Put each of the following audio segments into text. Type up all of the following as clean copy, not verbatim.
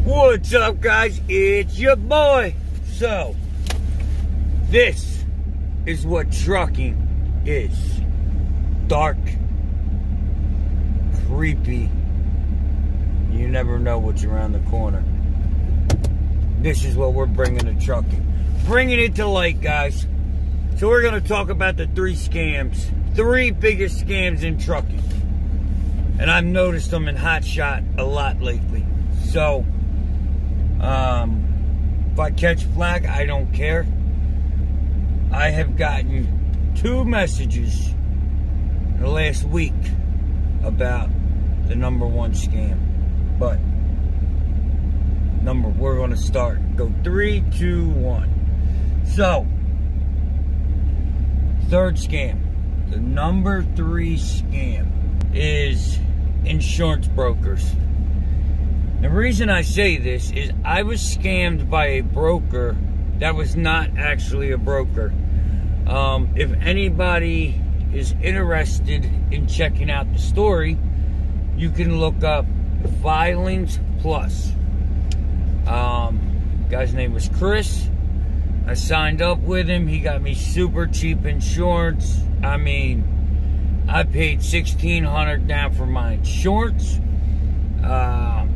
What's up, guys? It's your boy. So, this is what trucking is. Dark, creepy. You never know what's around the corner. This is what we're bringing to trucking. Bringing it to light, guys. So we're going to talk about the three biggest scams in trucking. And I've noticed them in Hotshot a lot lately. So, if I catch flag, I don't care. I have gotten 2 messages in the last week about the #1 scam. But we're going to start. Go 3, 2, 1. So, third scam. The #3 scam is insurance brokers. The reason I say this is I was scammed by a broker that was not actually a broker. If anybody is interested in checking out the story, you can look up Filings Plus. Guy's name was Chris. I signed up with him. He got me super cheap insurance. I mean, I paid $1,600 down for my insurance.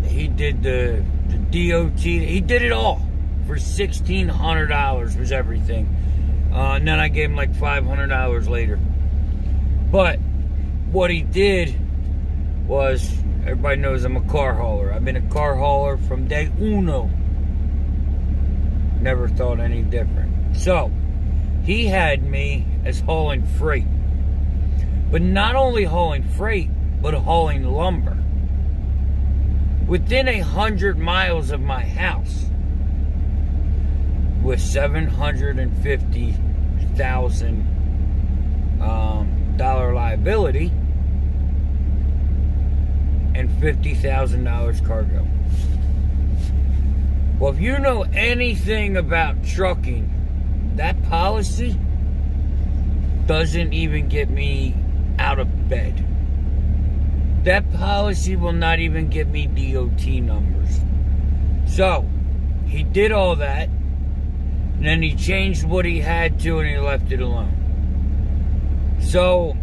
He did the DOT. He did it all for $1,600 was everything. And then I gave him like $500 later. But what he did was, everybody knows I'm a car hauler. I've been a car hauler from day uno. Never thought any different. So, he had me as hauling freight. But not only hauling freight, but hauling lumber. Within 100 miles of my house, with $750,000 liability and $50,000 cargo. Well, if you know anything about trucking, that policy doesn't even get me out of bed. That policy will not even give me DOT numbers. So, he did all that, and then he changed what he had to, and he left it alone. So,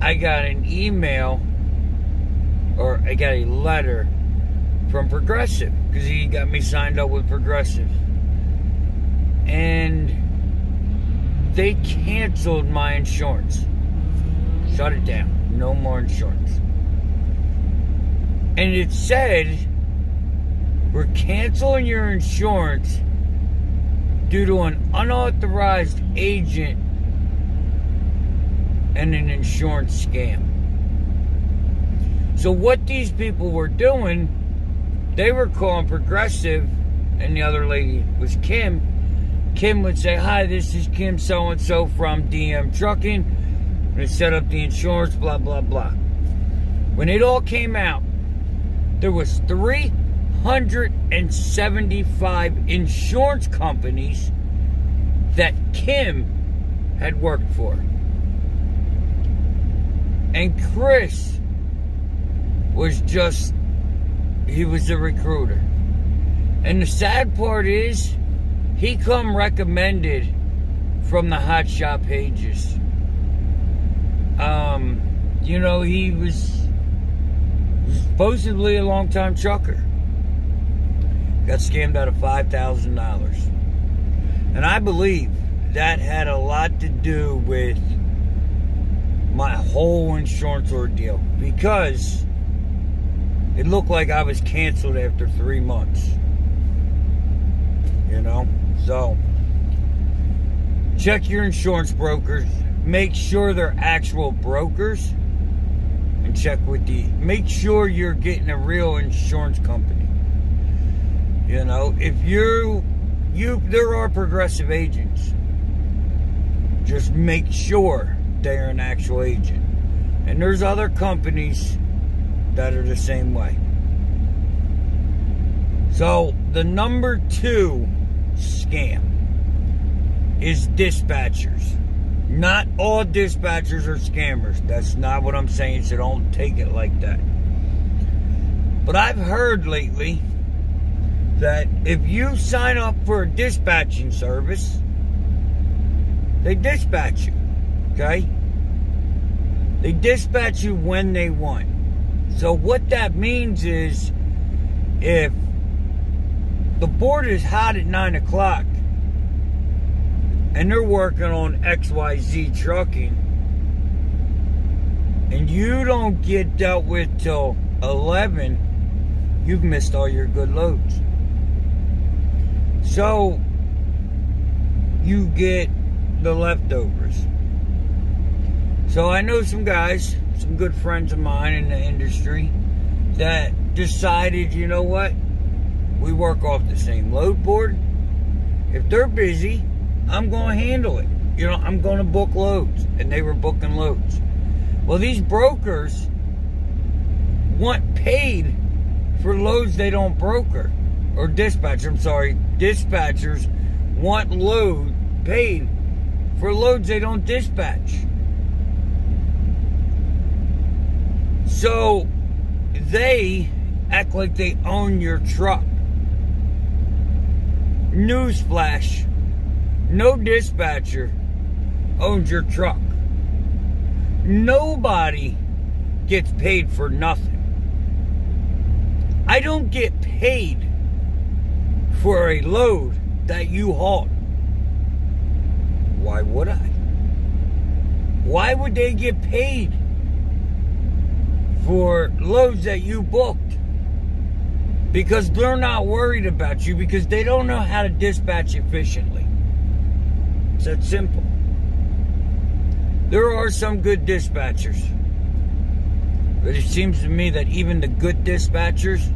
I got an email, or I got a letter from Progressive, because he got me signed up with Progressive. And they canceled my insurance. Shut it down. No more insurance. And it said, we're canceling your insurance due to an unauthorized agent and an insurance scam. So what these people were doing, they were calling Progressive, and the other lady was Kim. Kim would say, hi, this is Kim so-and-so from DM Trucking. And set up the insurance, blah, blah, blah. When it all came out, there was 375 insurance companies that Kim had worked for. And Chris was he was the recruiter. And the sad part is, he come recommended from the Hotshot pages. You know, he was supposedly a long-time trucker. Got scammed out of $5,000. And I believe that had a lot to do with my whole insurance ordeal. Because it looked like I was canceled after 3 months. You know? So, check your insurance brokers. Make sure they're actual brokers, and check with make sure you're getting a real insurance company. You know, if there are Progressive agents, just make sure they're an actual agent. And there's other companies that are the same way. So, the #2 scam is dispatchers. Not all dispatchers are scammers. That's not what I'm saying, so don't take it like that. But I've heard lately that if you sign up for a dispatching service, they dispatch you, okay? They dispatch you when they want. So what that means is, if the board is hot at 9 o'clock and they're working on XYZ trucking, and you don't get dealt with till 11, you've missed all your good loads. So you get the leftovers. So I know some guys, some good friends of mine in the industry, that decided, you know what, we work off the same load board. If they're busy, I'm going to handle it. You know, I'm going to book loads. And they were booking loads. Well, these brokers want paid for loads they don't broker. Or dispatch, I'm sorry. Dispatchers want load paid for loads they don't dispatch. So they act like they own your truck. Newsflash, no dispatcher owns your truck. Nobody gets paid for nothing. I don't get paid for a load that you hauled. Why would I? Why would they get paid for loads that you booked? Because they're not worried about you, because they don't know how to dispatch efficiently. It's that simple. There are some good dispatchers, but it seems to me that even the good dispatchers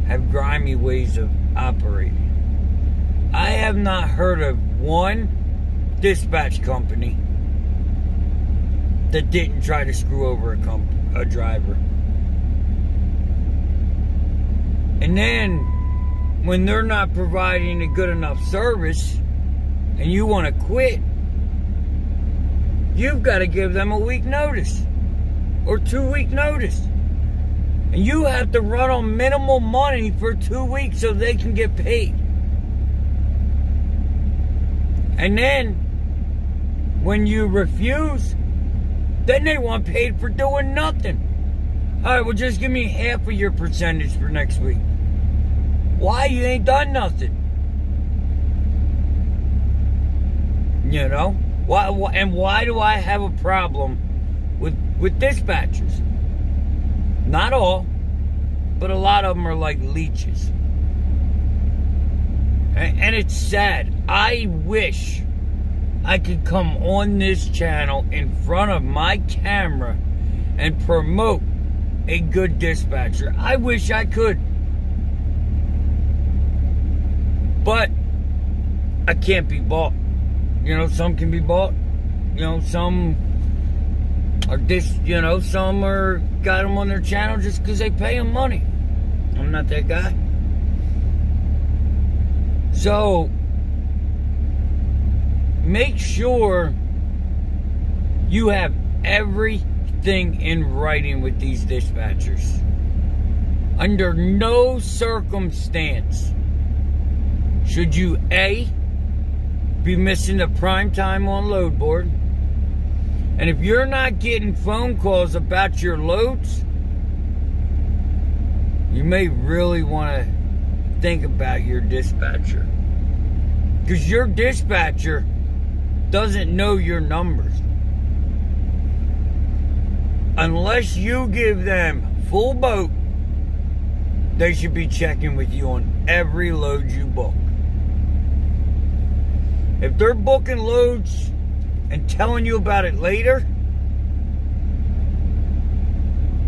have grimy ways of operating. I have not heard of one dispatch company that didn't try to screw over a driver. And then, when they're not providing a good enough service, and you want to quit, you've got to give them a week notice, or 2-week notice. And you have to run on minimal money for 2 weeks so they can get paid. And then, when you refuse, then they want paid for doing nothing. Alright, well, just give me half of your percentage for next week. Why? You ain't done nothing. You know? Why do I have a problem with dispatchers? Not all, but a lot of them are like leeches. And it's sad. I wish I could come on this channel in front of my camera and promote a good dispatcher. I wish I could. But I can't be bought. You know, some can be bought. You know, some are some are got them on their channel just because they pay them money. I'm not that guy. So make sure you have everything in writing with these dispatchers. Under no circumstance should you A, be missing the prime time on load board, and if you're not getting phone calls about your loads, you may really want to think about your dispatcher, because your dispatcher doesn't know your numbers. Unless you give them full boat, they should be checking with you on every load you book. If they're booking loads and telling you about it later,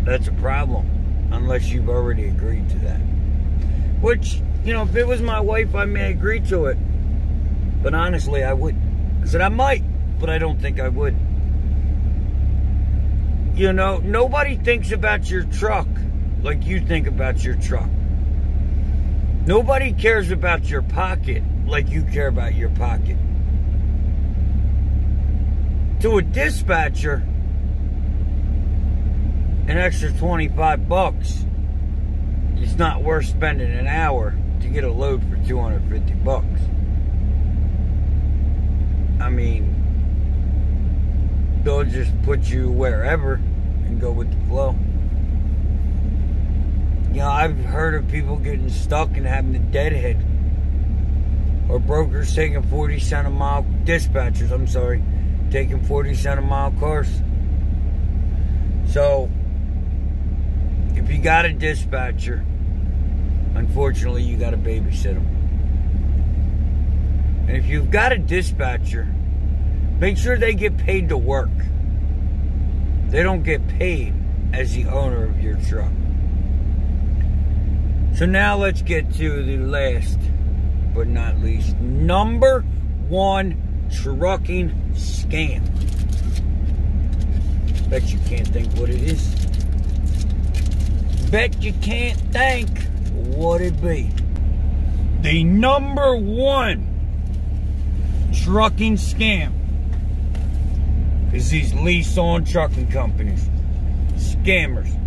that's a problem, unless you've already agreed to that. Which, you know, if it was my wife, I may agree to it. But honestly, I wouldn't. I said I might, but I don't think I would. You know, nobody thinks about your truck like you think about your truck. Nobody cares about your pocket like you care about your pocket. To a dispatcher, an extra $25 is not worth spending an hour to get a load for 250 bucks. I mean, they'll just put you wherever and go with the flow. You know, I've heard of people getting stuck and having to deadhead. Or brokers taking 40 cent a mile, dispatchers, I'm sorry, taking 40 cent a mile cars. So, if you got a dispatcher, unfortunately, you got to babysit them. And if you've got a dispatcher, make sure they get paid to work. They don't get paid as the owner of your truck. So now let's get to the last but not least, number one trucking scam. Bet you can't think what it is. Bet you can't think what it be. The number one trucking scam is these lease-on trucking companies. Scammers.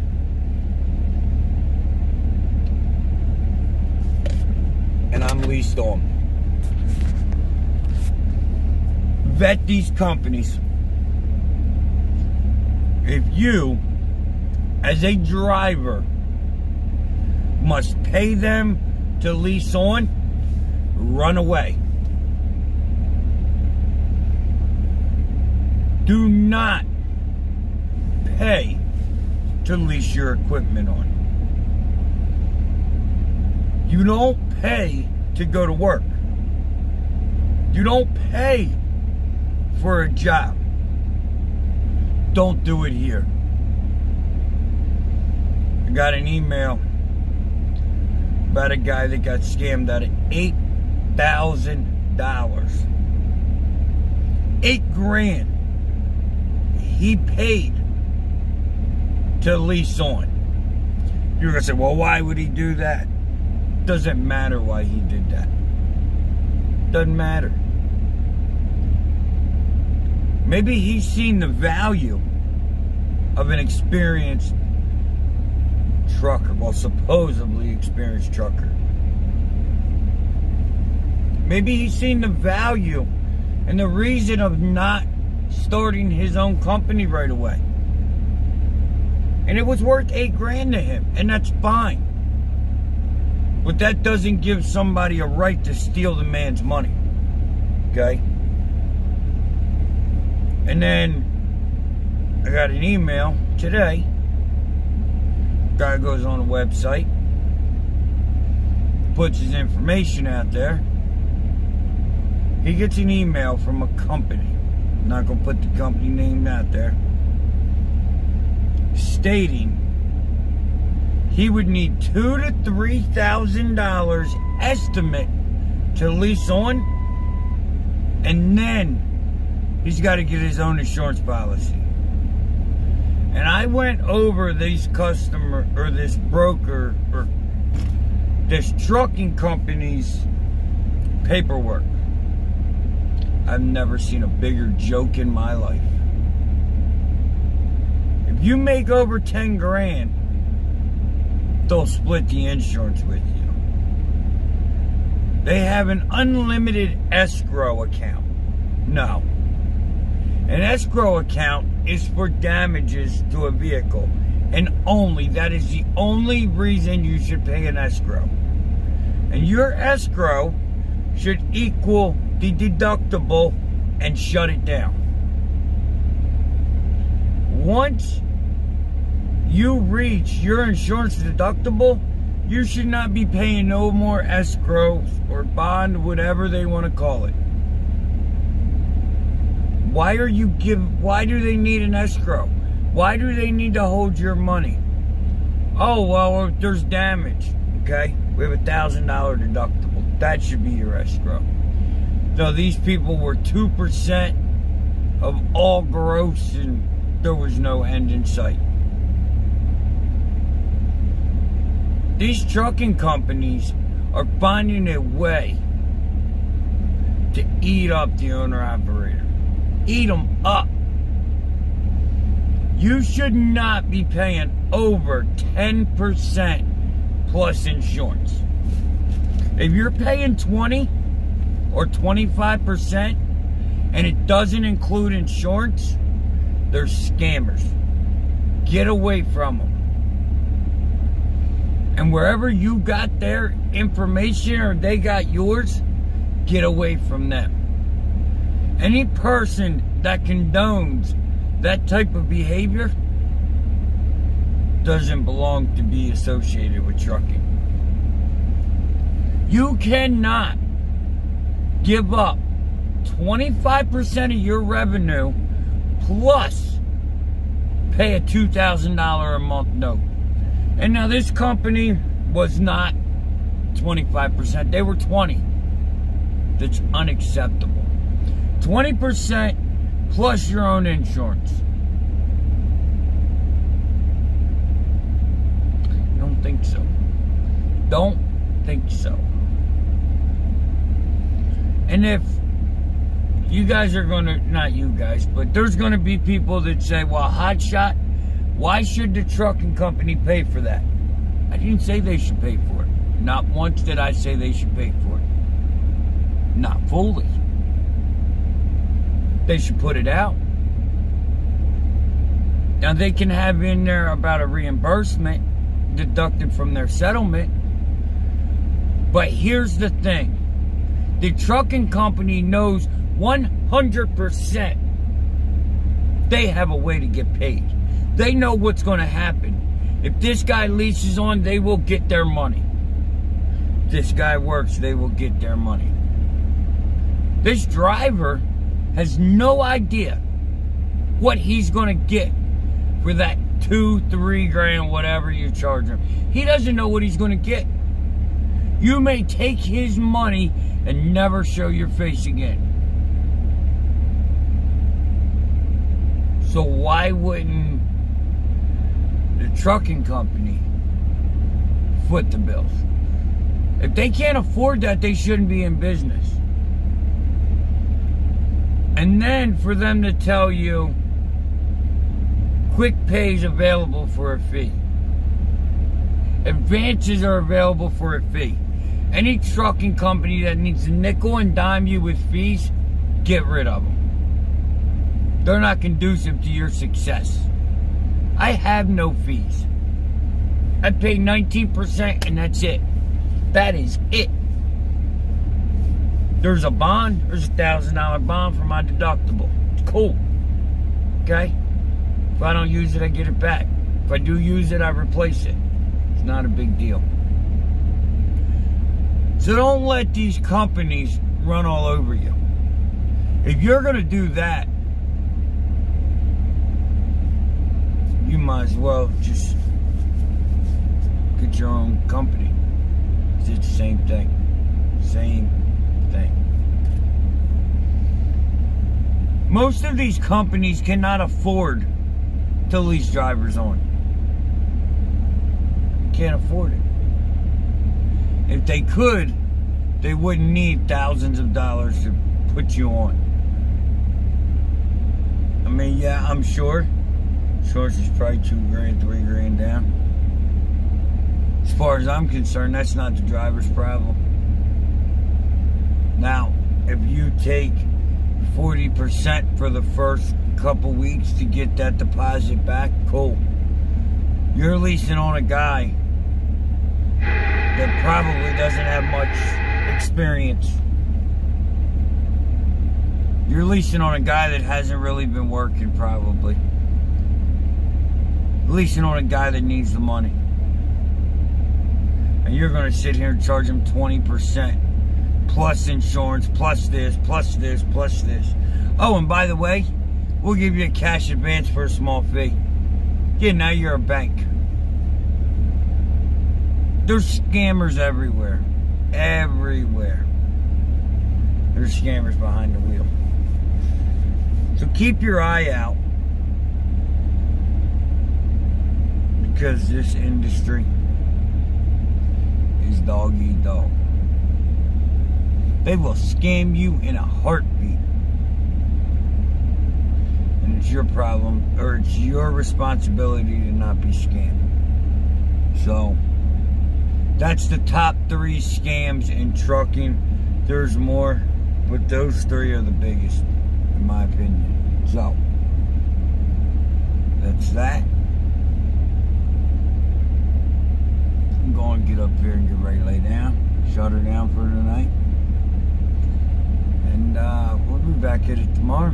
And I'm leased on. Vet these companies. If you, as a driver, must pay them to lease on, run away. Do not pay to lease your equipment on. You don't pay to go to work. You don't pay for a job. Don't do it here. I got an email about a guy that got scammed out of $8,000. $8,000 he paid to lease on. You're gonna say, well, why would he do that? Doesn't matter why he did that. Doesn't matter. Maybe he's seen the value of an experienced trucker. Well, supposedly experienced trucker. Maybe he's seen the value and the reason of not starting his own company right away. And it was worth $8,000 to him, and that's fine. But that doesn't give somebody a right to steal the man's money. Okay? And then I got an email today. Guy goes on a website, puts his information out there. He gets an email from a company. I'm not going to put the company name out there. Stating he would need $2,000 to $3,000 estimate to lease on, and then he's got to get his own insurance policy. And I went over this customer, or this broker, or this trucking company's paperwork. I've never seen a bigger joke in my life. If you make over $10,000, they'll split the insurance with you. They have an unlimited escrow account. No. An escrow account is for damages to a vehicle. And that is the only reason you should pay an escrow. And your escrow should equal the deductible and shut it down. Once you reach your insurance deductible, you should not be paying no more escrow or bond, whatever they want to call it. Why do they need an escrow? Why do they need to hold your money? Oh, well, if there's damage, okay? We have a $1,000 deductible. That should be your escrow. So these people were 2% of all gross, and there was no end in sight. These trucking companies are finding a way to eat up the owner-operator. Eat them up. You should not be paying over 10% plus insurance. If you're paying 20 or 25% and it doesn't include insurance, they're scammers. Get away from them. And wherever you got their information or they got yours, get away from them. Any person that condones that type of behavior doesn't belong to be associated with trucking. You cannot give up 25% of your revenue plus pay a $2,000 a month note. And now this company was not 25%, they were 20%. That's unacceptable. 20% plus your own insurance. Don't think so. Don't think so. And if you guys are gonna, not you guys, but there's gonna be people that say, well, Hotshot, why should the trucking company pay for that? I didn't say they should pay for it. Not once did I say they should pay for it. Not fully. They should put it out. Now they can have in there about a reimbursement deducted from their settlement. But here's the thing. The trucking company knows 100% they have a way to get paid. They know what's going to happen. If this guy leases on, they will get their money. If this guy works, they will get their money. This driver has no idea what he's going to get for that $2-3 grand, whatever you charge him. He doesn't know what he's going to get. You may take his money and never show your face again. So why wouldn't the trucking company foot the bills? If they can't afford that, they shouldn't be in business. And then for them to tell you quick pay is available for a fee. Advances are available for a fee. Any trucking company that needs to nickel and dime you with fees, get rid of them. They're not conducive to your success. I have no fees. I pay 19% and that's it. That is it. There's a bond. There's a $1,000 bond for my deductible. It's cool. Okay? If I don't use it, I get it back. If I do use it, I replace it. It's not a big deal. So don't let these companies run all over you. If you're going to do that, you might as well just get your own company. It's the same thing. Same thing. Most of these companies cannot afford to lease drivers on. Can't afford it. If they could, they wouldn't need thousands of dollars to put you on. I mean, yeah, I'm sure. Insurance is probably $2 grand, $3 grand down. As far as I'm concerned, that's not the driver's problem. Now, if you take 40% for the first couple weeks to get that deposit back, cool. You're leasing on a guy that probably doesn't have much experience. You're leasing on a guy that hasn't really been working, probably. Leasing on a guy that needs the money. And you're going to sit here and charge him 20%. Plus insurance, plus this, plus this, plus this. Oh, and by the way, we'll give you a cash advance for a small fee. Yeah, now you're a bank. There's scammers everywhere. Everywhere. There's scammers behind the wheel. So keep your eye out. Because this industry is dog eat dog. They will scam you in a heartbeat. And it's your problem, or it's your responsibility to not be scammed. So, That's the top 3 scams in trucking. There's more, but those 3 are the biggest, in my opinion. So, that's that. I'm going to get up here and get ready to lay down. Shut her down for tonight. And we'll be back at it tomorrow.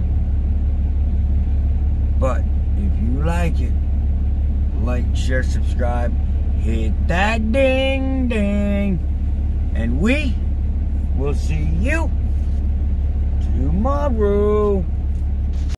But if you like it, like, share, subscribe, hit that ding ding, and we will see you tomorrow.